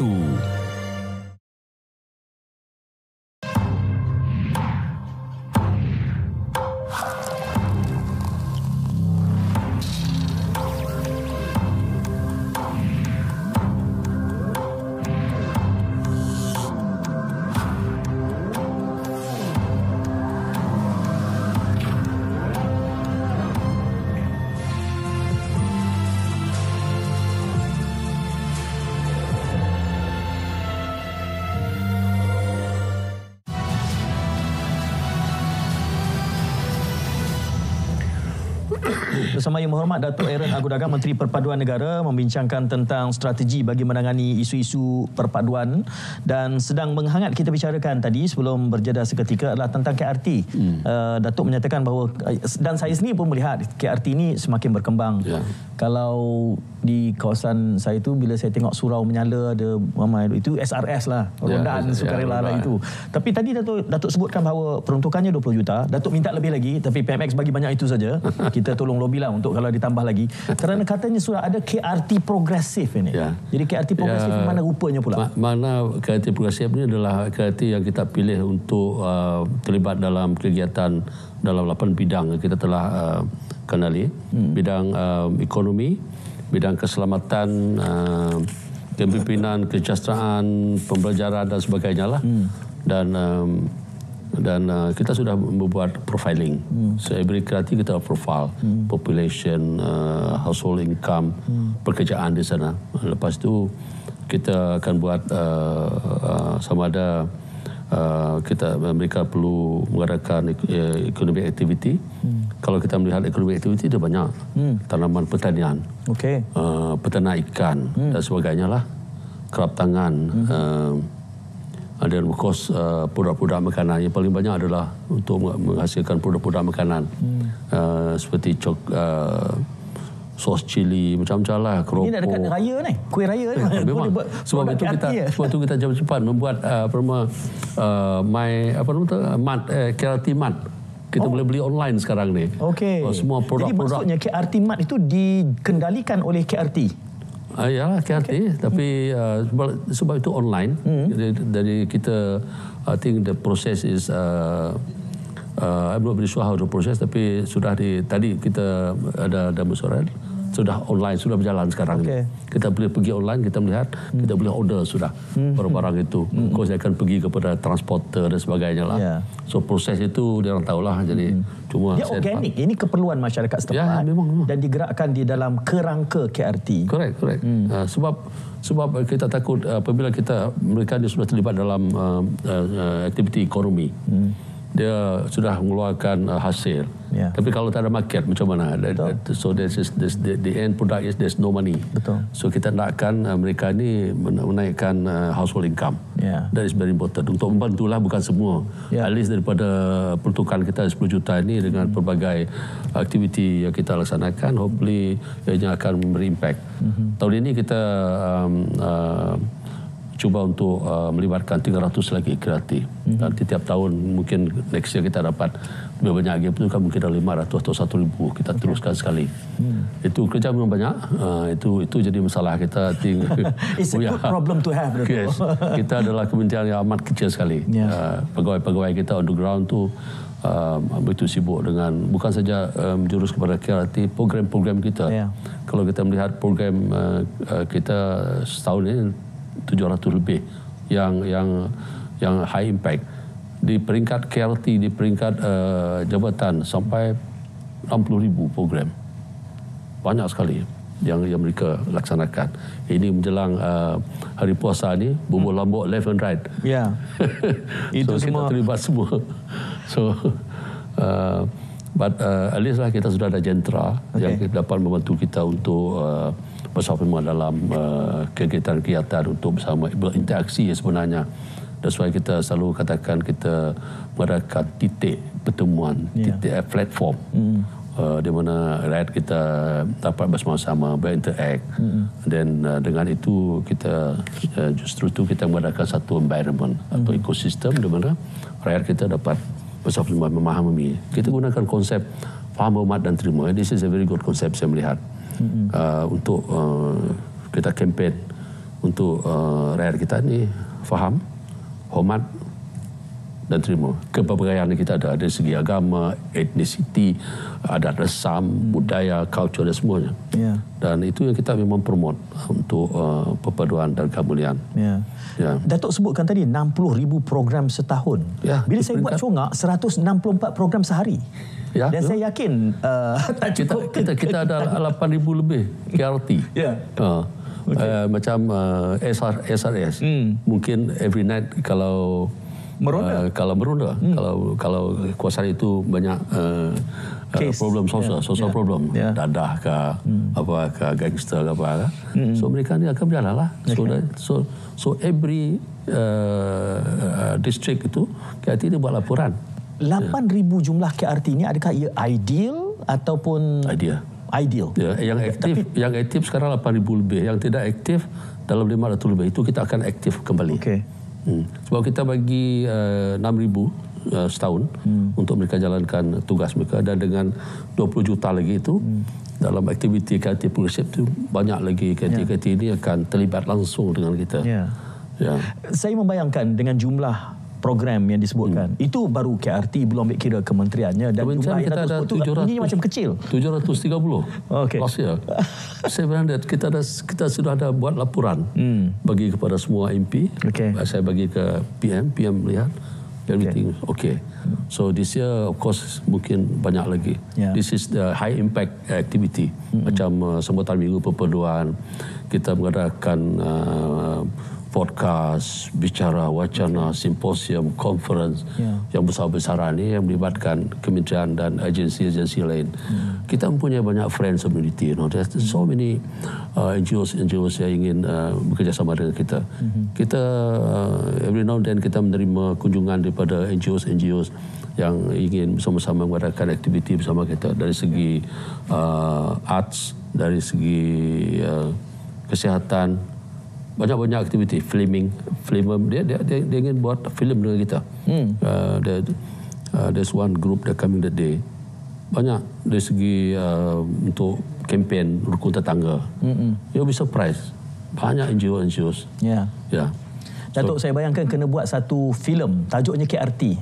Bersama Yang Berhormat Datuk Aaron Agudaga, Menteri Perpaduan Negara, membincangkan tentang strategi bagi menangani isu-isu perpaduan, dan sedang menghangat kita bicarakan tadi sebelum berjeda seketika adalah tentang KRT. Datuk menyatakan bahawa, dan saya sendiri pun melihat KRT ini semakin berkembang. Kalau di kawasan saya tu, bila saya tengok surau menyala ada ramai, itu SRS lah, rondaan sukarela lah itu. Tapi tadi Datuk sebutkan bahawa peruntukannya 20 juta. Datuk minta lebih lagi, tapi PMX bagi banyak itu saja. Kita tolong lobby lah untuk kalau ditambah lagi. Kerana katanya sudah ada KRT progresif ini. Jadi KRT progresif mana rupanya pula? Mana KRT progresif ini adalah KRT yang kita pilih untuk terlibat dalam kegiatan dalam 8 bidang yang kita telah kenali. Bidang ekonomi, bidang keselamatan, kepimpinan, kesejahteraan, pembelajaran dan sebagainya lah. Dan kita sudah membuat profiling. So every KRT kita profile population, household income, pekerjaan di sana. Lepas tu kita akan buat sama ada mereka perlu mengadakan ekonomi aktiviti. Kalau kita melihat ekonomi aktiviti dia banyak. Tanaman pertanian, peternak ikan dan sebagainya lah, kerap tangan, dan of course produk-produk makanan. Yang paling banyak adalah untuk menghasilkan produk-produk makanan seperti sos cili, macam-macam lah, keropok. Ini nak dekat raya ni, kuih raya ni. Memang. Sebab itu kita jauh cepat membuat KRT Mart. Kita boleh beli online sekarang ni. Semua produk-produk. Jadi maksudnya KRT Mart itu dikendalikan oleh KRT? Ya, KRT. Tapi sebab itu online. Dari kita, I think the process is I'm not really sure how the process, tapi sudah tadi kita ada mesyuarat, sudah online, sudah berjalan sekarang. Kita boleh pergi online, kita melihat, kita boleh order sudah barang-barang itu. Course dia akan pergi kepada transporter dan sebagainya lah. So proses itu dia orang tahulah. Jadi cuma dia organik. Ini keperluan masyarakat setempat memang. Dan digerakkan di dalam kerangka KRT. Correct. Sebab kita takut apabila mereka sudah terlibat dalam aktiviti ekonomi. Dia sudah mengeluarkan hasil. Tapi kalau tak ada market, macam mana? So the end product is there's no money. So kita nakkan mereka ni menaikkan household income. That is very important. Untuk membantulah, bukan semua. At least daripada peruntukan kita 10 juta ini dengan pelbagai aktiviti yang kita laksanakan, hopefully ianya akan memberi impact. Tahun ini kita cuba untuk melibatkan 300 lagi kreatif. Dan setiap tahun mungkin next year kita dapat lebih banyak lagi. Itu kan mungkin ada 500 atau 1,000 kita teruskan sekali. Itu kerja memang banyak. Itu jadi masalah kita. It's a good problem to have. Yes. Kita adalah kementerian yang amat kecil sekali. Pegawai-pegawai kita on the ground tu begitu sibuk dengan bukan saja menjurus kepada kreatif, program-program kita. Kalau kita melihat program kita setahun ini 700 lebih yang high impact di peringkat KRT, di peringkat jabatan sampai 60,000 program. Banyak sekali yang mereka laksanakan. Ini menjelang hari puasa ni, bubur lambuk left and right. Itu so, semua kita terlibat semua. So but at least lah kita sudah ada jentera yang dapat membantu kita untuk bersama dalam kegiatan-kegiatan untuk bersama berinteraksi sebenarnya. That's why kita selalu katakan kita mengadakan titik pertemuan, titik platform di mana rakyat kita dapat bersama-sama berinteract. Dan dengan itu kita justru itu kita mengadakan satu environment atau ekosistem di mana rakyat kita dapat bersama-sama memahami. Kita gunakan konsep faham, hormat dan terima. This is a very good concept saya melihat. Untuk kita kempen untuk rakyat kita ni faham, hormat dan terima. Kepelbagaian kita ada dari segi agama, etnisiti, adat resam, budaya, culture dan semuanya. Dan itu yang kita memang promote untuk perpaduan dan kemuliaan. Datuk sebutkan tadi 60,000 program setahun. Bila saya buat congak 164 program sehari. Dan saya yakin tak cukup. Kita ada 8,000 lebih KRT. Macam SRS. Mungkin every night kalau meronda. Kalau kuasa itu banyak problem social problem, dadah ke apa ke gangster ke apa. So mereka ni akan berjalan lah. So every district itu KRT dia buat laporan. 8,000 jumlah KRT ini, adakah ia ideal ataupun ideal? Yang aktif sekarang 8,000 lebih. Yang tidak aktif dalam 500 lebih. Itu kita akan aktif kembali. Sebab kita bagi 6,000 setahun untuk mereka jalankan tugas mereka, dan dengan 20 juta lagi itu dalam aktiviti KRT progresif itu banyak lagi KRT ini akan terlibat langsung dengan kita. Saya membayangkan dengan jumlah program yang disebutkan, itu baru KRT, belum ambil kira kementeriannya, dan jumlah yang kita ada 700, ini macam kecil. 730 last year. 700 kita sudah ada buat laporan bagi kepada semua MP. Saya bagi ke PM melihat everything so this year of course mungkin banyak lagi. This is the high impact activity. Macam sambutan minggu perpaduan, kita mengadakan podcast, bicara wacana, simposium, conference yang besar-besaran ni yang melibatkan kementerian dan agensi-agensi lain. Kita mempunyai banyak friends community. There's so many NGOs yang ingin bekerjasama dengan kita. Kita every now and then kita menerima kunjungan daripada NGOs yang ingin bersama-sama mengadakan aktiviti bersama kita dari segi arts, dari segi kesihatan. Banyak-banyak aktiviti, filming, dia ingin buat filem dengan kita. There's one group that coming that day. Banyak dari segi untuk kempen rukun tetangga. You'll be surprised. Banyak NGOs. Ya. Datuk, saya bayangkan kena buat satu filem tajuknya KRT.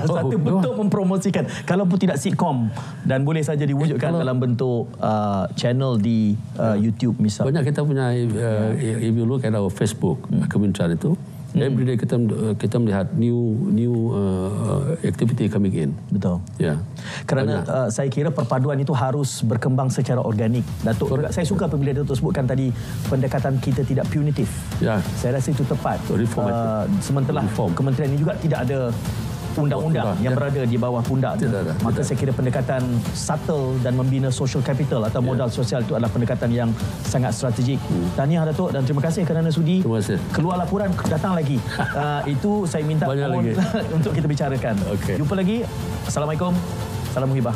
Satu bentuk mempromosikan. Kalau pun tidak sitcom dan boleh saja diwujudkan dalam bentuk channel di YouTube misalnya. Banyak kita punya if you look at our Facebook kementerian itu, every day kita melihat new activity coming in. Betul. Kerana saya kira perpaduan itu harus berkembang secara organik. Datuk, saya suka apabila Datuk sebutkan tadi pendekatan kita tidak punitif. Saya rasa itu tepat. Sementara kementerian ini juga tidak ada undang-undang yang berada di bawah pundak. Maka saya kira pendekatan subtle dan membina social capital atau modal sosial itu adalah pendekatan yang sangat strategik. Tahniah Datuk dan terima kasih kerana sudi keluar laporan, datang lagi. Itu saya minta untuk kita bicarakan. Jumpa lagi. Assalamualaikum. Salam muhibah.